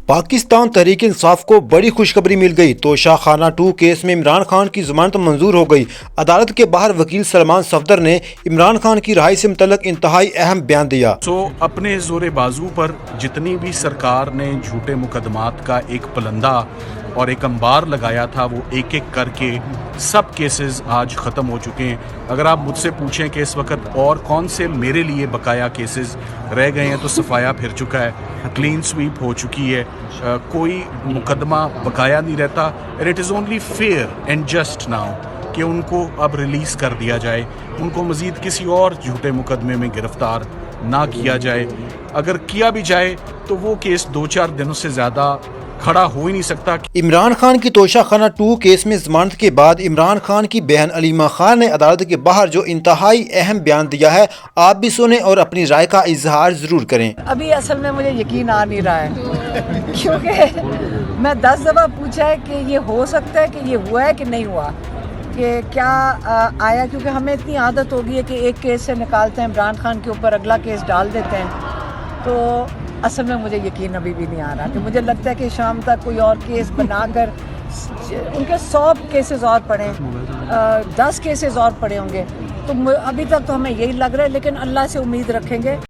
پاکستان تحریک انصاف کو بڑی خوشخبری مل گئی۔ توشہ خانہ 2 کیس میں عمران خان کی ضمانت منظور ہو گئی۔ عدالت کے باہر وکیل سلمان صفدر نے عمران خان کی رہائی سے متعلق انتہائی اہم بیان دیا۔ اپنے زور بازو پر جتنی بھی سرکار نے جھوٹے مقدمات کا ایک پلندہ اور ایک انبار لگایا تھا، وہ ایک ایک کر کے سب کیسز آج ختم ہو چکے ہیں۔ اگر آپ مجھ سے پوچھیں کہ اس وقت اور کون سے میرے لیے بقایا کیسز رہ گئے ہیں تو صفایا پھر چکا ہے، کلین سویپ ہو چکی ہے، کوئی مقدمہ بقایا نہیں رہتا۔ And it is only fair and just now کہ ان کو اب ریلیز کر دیا جائے، ان کو مزید کسی اور جھوٹے مقدمے میں گرفتار نہ کیا جائے۔ اگر کیا بھی جائے تو وہ کیس 2-4 دنوں سے زیادہ کھڑا ہو ہی نہیں سکتا۔ عمران خان کی توشہ خانہ 2 کیس میں ضمانت کے بعد عمران خان کی بہن علیمہ خان نے عدالت کے باہر جو انتہائی اہم بیان دیا ہے، آپ بھی سنیں اور اپنی رائے کا اظہار ضرور کریں۔ ابھی اصل میں مجھے یقین آ نہیں رہا ہے کیونکہ میں 10 دفعہ پوچھا ہے کہ یہ ہو سکتا ہے کہ یہ ہوا ہے کہ نہیں ہوا، کہ کیا آیا، کیونکہ ہمیں اتنی عادت ہوگی ہے کہ ایک کیس سے نکالتے ہیں عمران خان کے اوپر اگلا کیس ڈال دیتے ہیں، تو اصل میں مجھے یقین ابھی بھی نہیں آ رہا کہ مجھے لگتا ہے کہ شام تک کوئی اور کیس بنا کر ان کے 100 کیسز اور پڑھیں، 10 کیسز اور پڑے ہوں گے، تو ابھی تک تو ہمیں یہی لگ رہا ہے، لیکن اللہ سے امید رکھیں گے۔